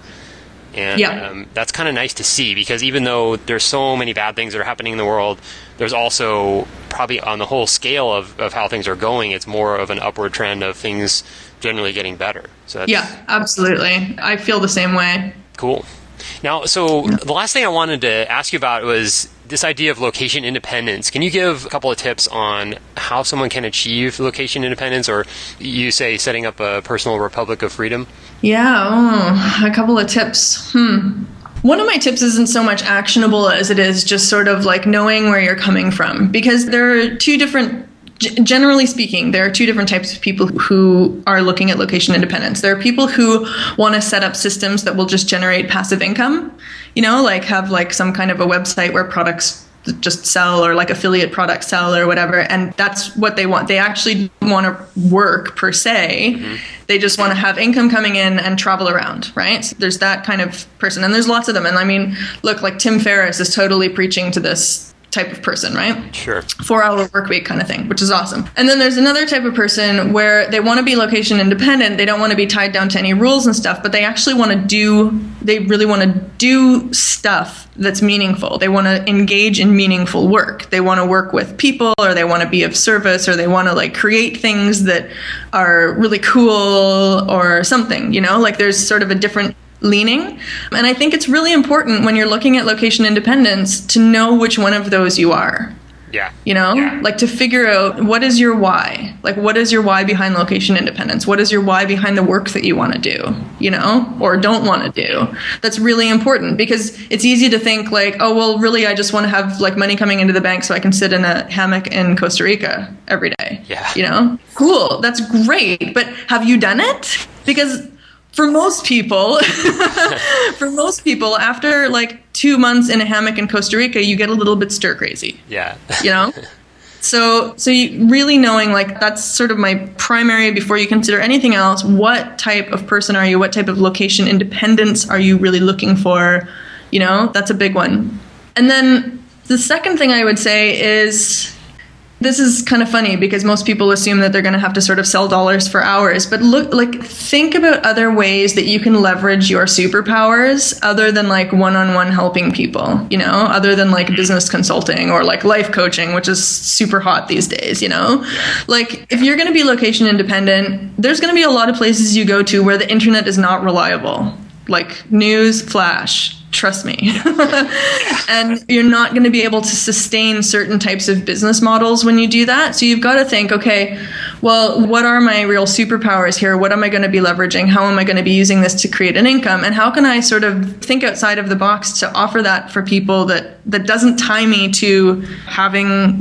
And that's kind of nice to see because even though there's so many bad things that are happening in the world, there's also probably on the whole scale of how things are going, it's more of an upward trend of things generally getting better. So absolutely. I feel the same way. Cool. Now, so the last thing I wanted to ask you about was this idea of location independence. Can you give a couple of tips on how someone can achieve location independence, or you say setting up a personal republic of freedom? Yeah, a couple of tips. One of my tips isn't so much actionable as it is just sort of like knowing where you're coming from, because there are generally speaking, there are two different types of people who are looking at location independence. There are people who want to set up systems that will just generate passive income, you know, like have like some kind of a website where products just sell or like affiliate products sell or whatever. And that's what they want. They actually don't want to work per se. Mm-hmm. They just want to have income coming in and travel around, right? So there's that kind of person. And there's lots of them. And I mean, look, like Tim Ferriss is totally preaching to this type of person, right? Sure. 4-hour work week kind of thing, which is awesome. And then there's another type of person where they want to be location independent. They don't want to be tied down to any rules and stuff, but they actually they really want to do stuff that's meaningful. They want to engage in meaningful work. They want to work with people, or they want to be of service, or they want to like create things that are really cool or something, you know, like there's sort of a different leaning. And I think it's really important when you're looking at location independence to know which one of those you are. Yeah. You know, like to figure out what is your why? Like, what is your why behind location independence? What is your why behind the work that you want to do, you know, or don't want to do? That's really important because it's easy to think like, oh, well, really, I just want to have like money coming into the bank so I can sit in a hammock in Costa Rica every day. Yeah. You know, cool. That's great. But have you done it? Because for most people, after like 2 months in a hammock in Costa Rica, you get a little bit stir crazy. Yeah. You know? So you really knowing like that's sort of my primary before you consider anything else. What type of person are you? What type of location independence are you really looking for? You know, that's a big one. And then the second thing I would say is, this is kind of funny because most people assume that they're going to have to sort of sell dollars for hours. But think about other ways that you can leverage your superpowers other than like one-on-one helping people, you know, other than like business consulting or like life coaching, which is super hot these days, you know, like if you're going to be location independent, there's going to be a lot of places you go to where the internet is not reliable, like news flash. Trust me. And you're not going to be able to sustain certain types of business models when you do that. So you've got to think, okay, well, what are my real superpowers here? What am I going to be leveraging? How am I going to be using this to create an income? And how can I sort of think outside of the box to offer that for people that doesn't tie me to having,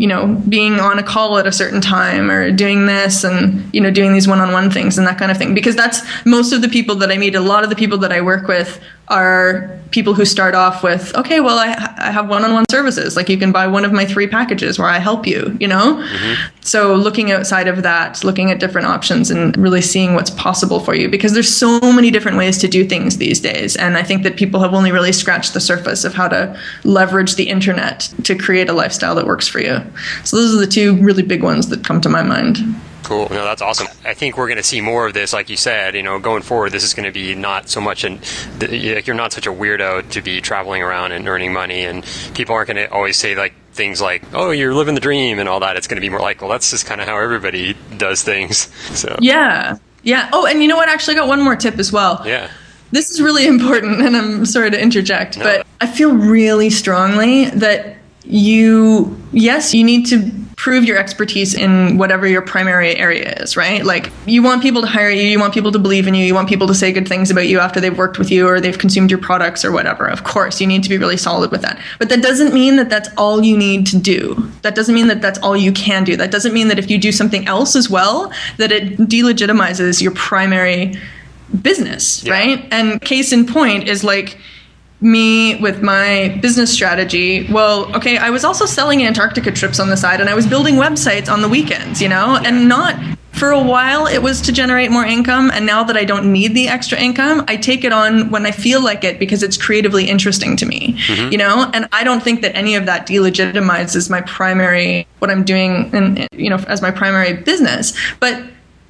being on a call at a certain time or doing this and, doing these one-on-one things and that kind of thing. Because that's most of the people that I meet, a lot of the people that I work with are people who start off with, okay, well, I have one-on-one services. Like you can buy one of my 3 packages where I help you, Mm-hmm. So looking outside of that, looking at different options and really seeing what's possible for you, because there's so many different ways to do things these days. And I think that people have only really scratched the surface of how to leverage the internet to create a lifestyle that works for you. So those are the 2 really big ones that come to my mind. Cool. No, that's awesome. I think we're going to see more of this, like you said, going forward, this is going to be not so much, you're not such a weirdo to be traveling around and earning money, and people aren't going to always say like things like, oh, you're living the dream and all that. It's going to be more like, well, that's just kind of how everybody does things. So Yeah. Oh, and you know what? I actually got one more tip as well. Yeah. This is really important, and I'm sorry to interject, but I feel really strongly that you need to prove your expertise in whatever your primary area is, right? Like you want people to hire you, you want people to believe in you, you want people to say good things about you after they've worked with you or they've consumed your products or whatever. Of course, you need to be really solid with that. But that doesn't mean that that's all you need to do. That doesn't mean that that's all you can do. That doesn't mean that if you do something else as well, that it delegitimizes your primary business, right? And case in point is like me with my business strategy. Well, okay, I was also selling Antarctica trips on the side and I was building websites on the weekends, and not for a while it was to generate more income. And now that I don't need the extra income, I take it on when I feel like it because it's creatively interesting to me, and I don't think that any of that delegitimizes my primary, what I'm doing and, as my primary business. But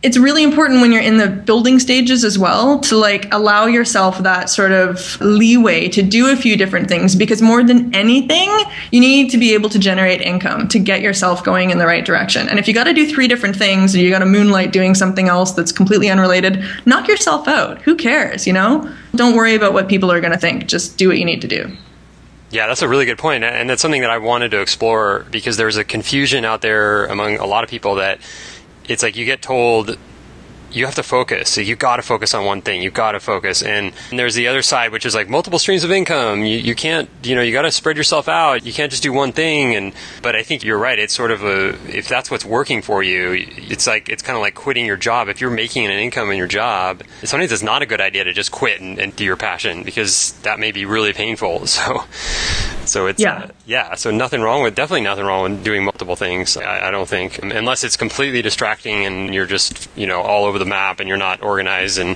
it's really important when you're in the building stages as well to like allow yourself that sort of leeway to do a few different things, because more than anything, you need to be able to generate income to get yourself going in the right direction. And if you got to do 3 different things or you got to moonlight doing something else that's completely unrelated, knock yourself out. Who cares? Don't worry about what people are going to think. Just do what you need to do. Yeah, that's a really good point. And that's something that I wanted to explore, because there's a confusion out there among a lot of people that it's like you get told you have to focus. So you got to focus on one thing. You got to focus. And there's the other side, which is like multiple streams of income. You can't, you got to spread yourself out. You can't just do one thing. But I think you're right. It's sort of if that's what's working for you, it's kind of like quitting your job. If you're making an income in your job, sometimes it's not a good idea to just quit and do your passion, because that may be really painful. So it's, so definitely nothing wrong with doing multiple things. I don't think, unless it's completely distracting and you're just, all over the map and you're not organized and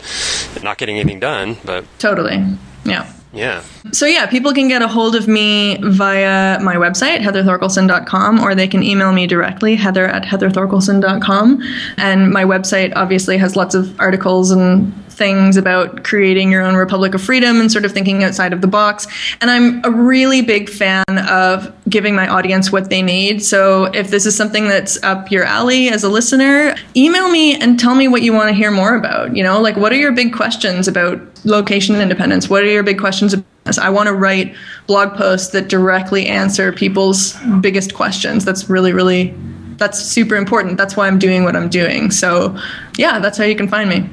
not getting anything done. But totally. Yeah. Yeah. So people can get a hold of me via my website, heatherthorkelson.com, or they can email me directly, heather@heatherthorkelson.com. And my website obviously has lots of articles and things about creating your own Republic of Freedom and sort of thinking outside of the box. And I'm a really big fan of giving my audience what they need. So if this is something that's up your alley as a listener, email me and tell me what you want to hear more about. Like what are your big questions about location independence? What are your big questions about this? I want to write blog posts that directly answer people's biggest questions. That's really, that's super important. That's why I'm doing what I'm doing. So that's how you can find me.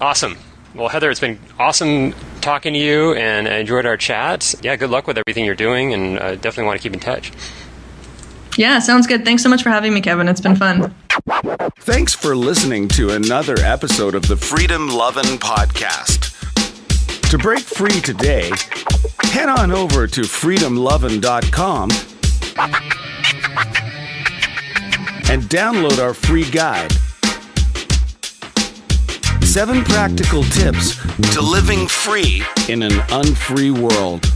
Awesome. Well, Heather, it's been awesome talking to you, and I enjoyed our chat. Yeah, good luck with everything you're doing, and I definitely want to keep in touch. Yeah, sounds good. Thanks so much for having me, Kevin. It's been fun. Thanks for listening to another episode of the Freedom Lovin' Podcast. To break free today, head on over to freedomlovin.com and download our free guide. 7 practical tips to living free in an unfree world.